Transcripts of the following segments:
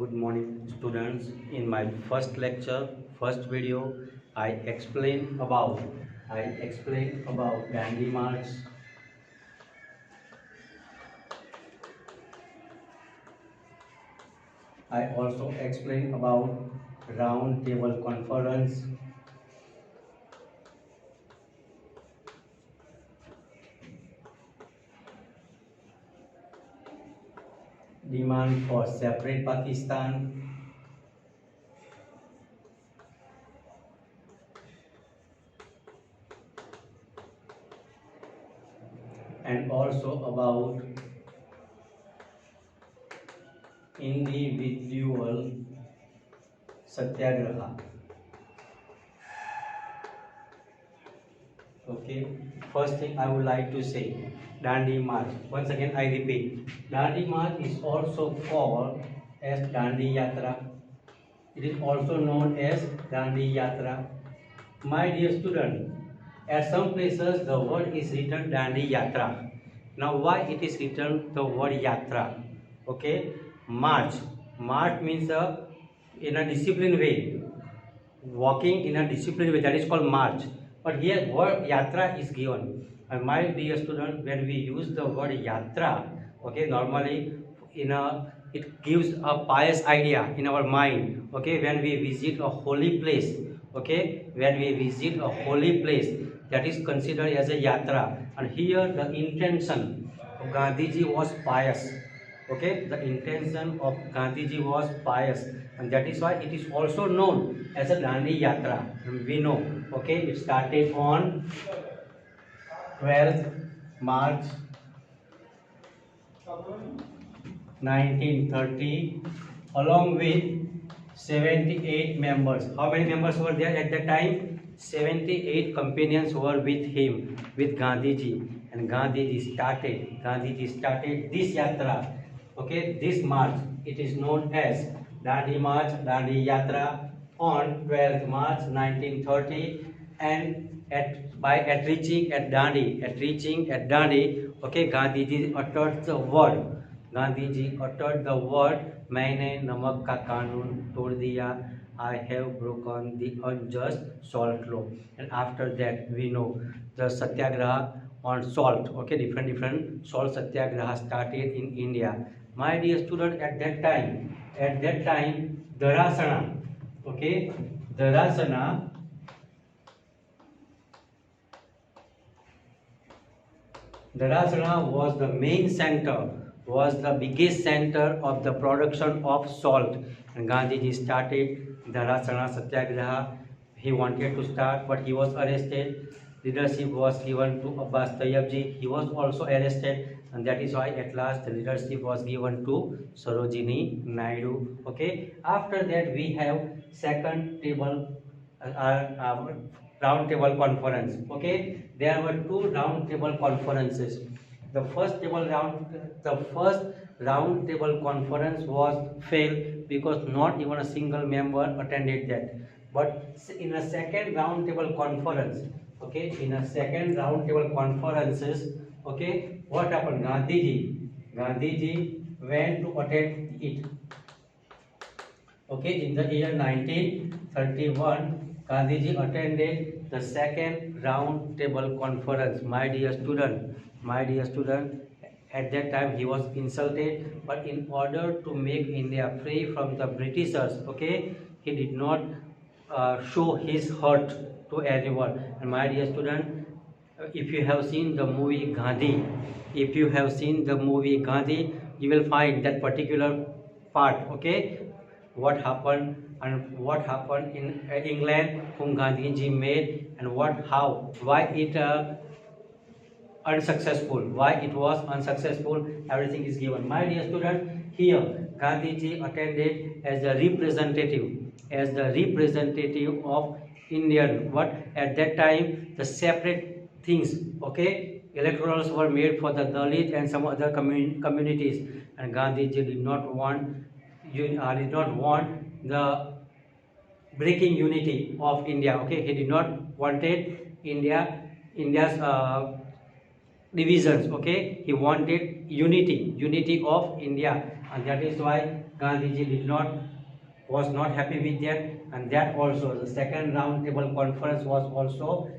Good morning, students. In my first lecture, first video, I explained about Dandi March. I also explained about Round Table Conference. Demand for separate Pakistan. And also about individual satyagraha. Okay, first thing I would like to say, Dandi March. Once again, I repeat, Dandi March is also called as Dandi Yatra. It is also known as Dandi Yatra. My dear student, at some places the word is written Dandi Yatra. Now, why it is written the word Yatra? Okay, March. March means in a disciplined way, walking in a disciplined way, that is called march. But here word yatra is given, and my dear student, when we use the word yatra, okay, normally in a it gives a pious idea in our mind. Okay, when we visit a holy place, okay, when we visit a holy place, that is considered as a yatra. And here the intention of Gandhiji was pious. Okay, the intention of Gandhiji was pious, and that is why it is also known as a Dandi Yatra. And we know, okay, it started on 12th March 1930 along with 78 members. How many members were there at that time? 78 companions were with him, with Gandhiji, and Gandhiji started this yatra. Okay, this march, it is known as Dandi March, Dandi Yatra on 12th March 1930, and at reaching at Dandi, okay, Gandhiji uttered the word. Gandhiji uttered the word, "मैंने नमक का कानून तोड़ दिया." I have broken the unjust salt law. And after that, we know the satyagraha on salt. Okay, different salt satyagraha started in India. My dear student, at that time, Dharasana, okay, Dharasana was the main center, was the biggest center of the production of salt, and Gandhiji started Dharasana Satyagraha. He wanted to start, but he was arrested. Leadership was given to Abbas Tayyabji. He was also arrested, and that is why at last the leadership was given to Sarojini Naidu. Okay. After that, we have second table, round table conference. Okay, there were two round table conferences. The first round table conference was failed because not even a single member attended that. But in a second round table conference, okay, in a second round table conferences, okay, what happened? Gandhiji went to attend it. Okay, in the year 1931, Gandhiji attended the second round table conference. My dear student, at that time he was insulted, but in order to make India free from the Britishers, okay, he did not show his hurt to anyone. And my dear student, if you have seen the movie Gandhi, you will find that particular part. Okay, what happened in England, whom Gandhiji made, and why it why it was unsuccessful, everything is given. My dear student, here Gandhiji attended as the representative of Indian, what at that time the separate things, okay, electorals were made for the Dalit and some other communities, and Gandhiji did not want the breaking unity of India. Okay, he did not wanted India's divisions. Okay, he wanted unity of India, and that is why Gandhiji was not happy with that, and that also the second round table conference was also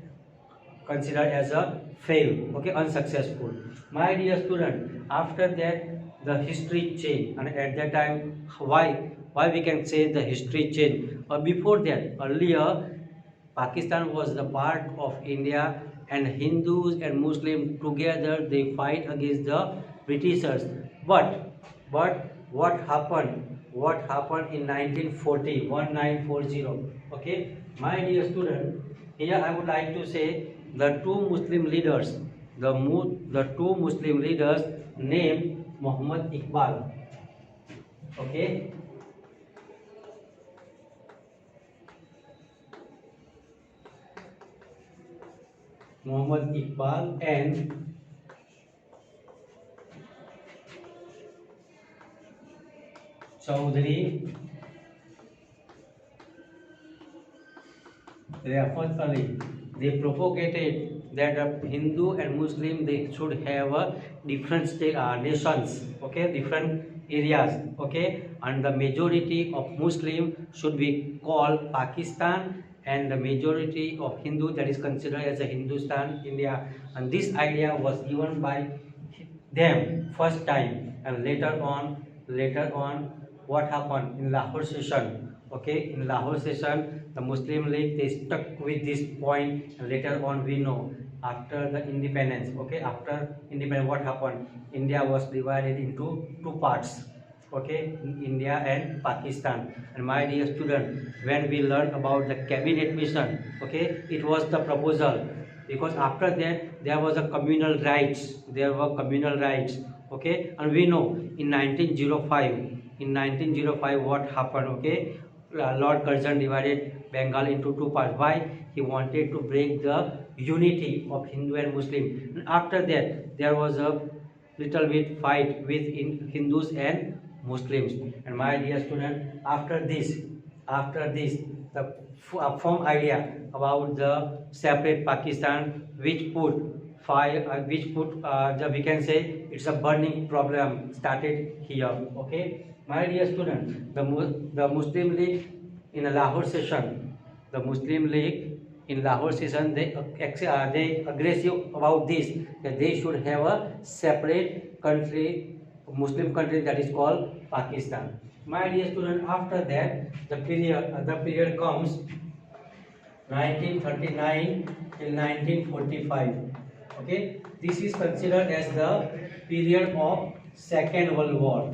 considered as a fail, okay, unsuccessful. My dear student, after that the history changed, and at that time, why we can say the history changed? Before that, earlier Pakistan was the part of India, and Hindus and Muslims together they fight against the Britishers. But what happened? What happened in 1940, 1940? Okay, my dear student, here I would like to say the two Muslim leaders, the two Muslim leaders named Muhammad Iqbal. Okay, Muhammad Iqbal and Chaudhry Rafat Ali. They propagated that Hindu and Muslim they should have a different nations, okay, different areas, okay, and the majority of Muslim should be called Pakistan, and the majority of Hindu that is considered as a Hindustan, India, and this idea was given by them first time, and later on what happened in Lahore session, okay, in Lahore session the Muslim League they stuck with this point, and later on we know after the independence, okay, after independence what happened, India was divided into two parts, okay, India and Pakistan. And my dear student, when we learn about the cabinet mission, okay, it was the proposal, because after that there was a communal rights, there were communal rights, okay, and we know in 1905, what happened, okay, Lord Curzon divided Bengal into two parts. Why? He wanted to break the unity of Hindu and Muslim. And after that there was a little bit fight with Hindus and Muslims. And my dear student, after this the firm idea about the separate Pakistan, which put we can say it's a burning problem started here, okay. My dear student, the Muslim League in a Lahore session, the Muslim League in Lahore session, they aggressive about this, that they should have a separate country, Muslim country, that is called Pakistan. My dear student, after that the period comes 1939 till 1945. Okay, this is considered as the period of Second World War.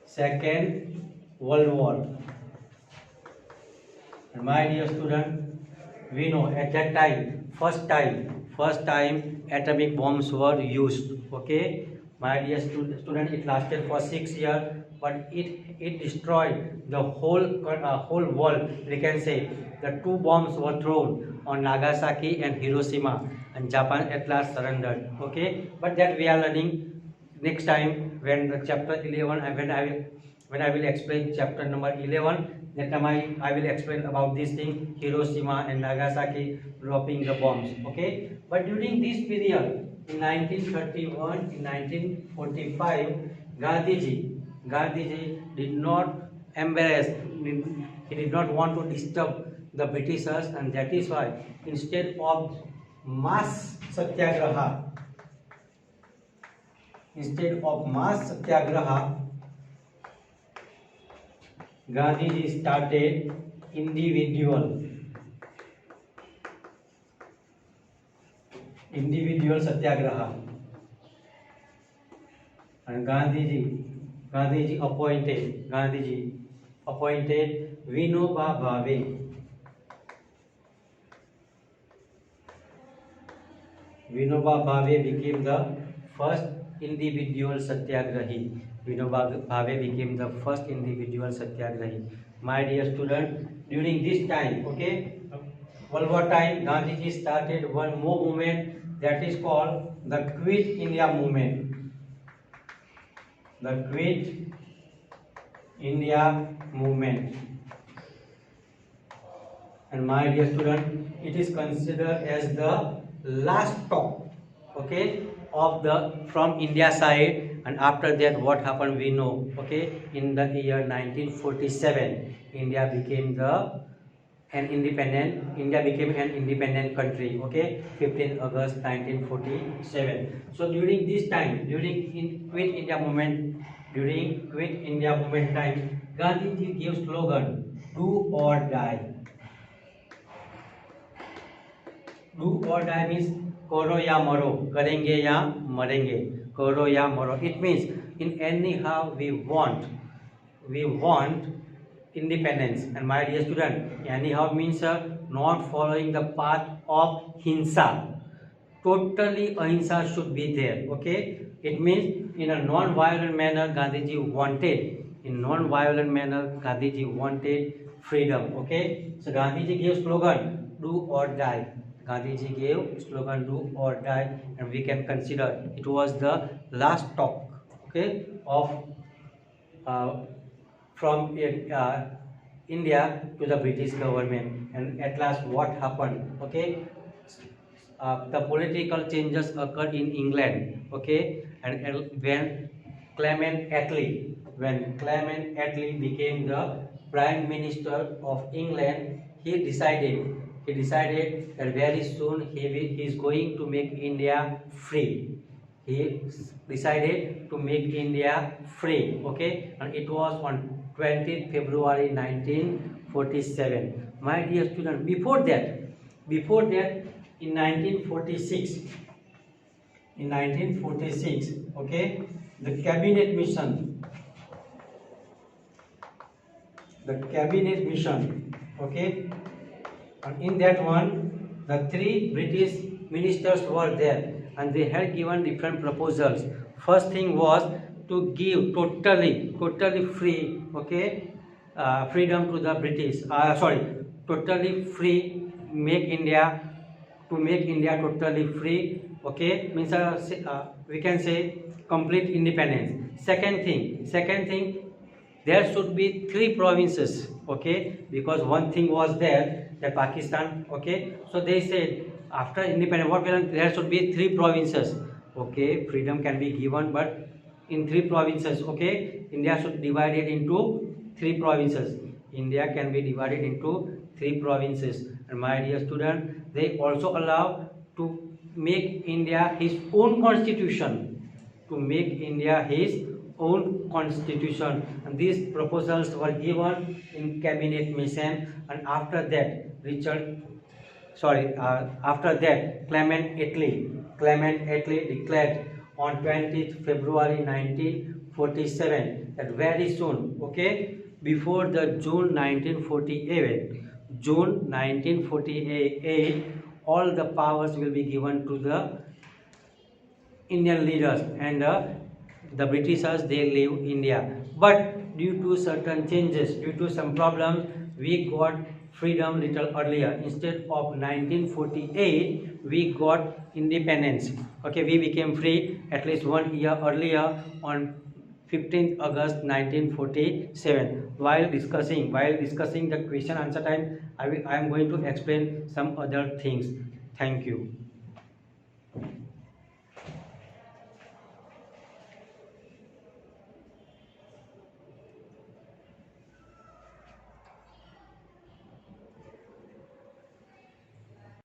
Second World War. And my dear student, we know at that time, first time atomic bombs were used. Okay, my dear student, it lasted for 6 years, but it destroyed the whole world. We can say the two bombs were thrown on Nagasaki and Hiroshima, and Japan at last surrendered. Okay, but that we are learning next time when the chapter 11, and when I will explain chapter number 11, that time I will explain about this thing, Hiroshima and Nagasaki dropping the bombs. Okay, but during this period in 1931, in 1945, Gandhiji did not embarrass, he did not want to disturb the Britishers, and that is why instead of mass satyagraha, Gandhiji started individual satyagraha, and Gandhiji appointed Vinoba Bhave. Vinoba Bhave became the first individual satyagrahi. Vinoba Bhave became the first individual satyagrahi. My dear student, during this time, okay, World War time, Gandhiji started one more movement, that is called the Quit India movement. The Quit India movement. And my dear student, it is considered as the last stop, okay, from India side, and after that what happened we know. Okay, in the year 1947, India became an independent country. Okay, 15 August 1947. So during this time, during Quit India movement, time, Gandhi ji gave slogan, "Do or die." Do or die means करो या मरो, करेंगे या मरेंगे, करो या मरो. It means in any how we want independence. And my dear student, anyhow means not following the path of hinsa. Totally ahimsa should be there. Okay, it means in a non-violent manner Gandhiji wanted freedom. Okay, so Gandhiji gave slogan do or die. Gandhiji gave slogan do or die, and we can consider it was the last talk, okay, of from India to the British government. And at last what happened? Okay, the political changes occurred in England. Okay, and when Clement Attlee became the Prime Minister of England, he decided that very soon he is going to make India free. He decided to make India free. Okay, and it was on 20th February 1947. My dear student, before that, in 1946, okay, the cabinet mission, okay, and in that one, the 3 British ministers were there, and they had given different proposals. First thing was to give totally free, okay, freedom to the British. Totally free, make India totally free. Okay, means we can say complete independence. Second thing, there should be 3 provinces. Okay, because one thing was there, that Pakistan. Okay, so they said after independence, there should be 3 provinces. Okay, freedom can be given, but in 3 provinces. Okay, India should divide it into 3 provinces. India can be divided into 3 provinces. And my dear student, they also allow to make India his own constitution. And these proposals were given in cabinet mission. And after that, Clement Attlee declared on 20th February 1947 that very soon, okay, before the June 1948, all the powers will be given to the Indian leaders, and the Britishers, they leave India. But due to certain changes, due to some problems, we got freedom little earlier. Instead of 1948, we got independence. Okay, we became free at least 1 year earlier on 15th August 1947. While discussing the question answer time, I am going to explain some other things. Thank you.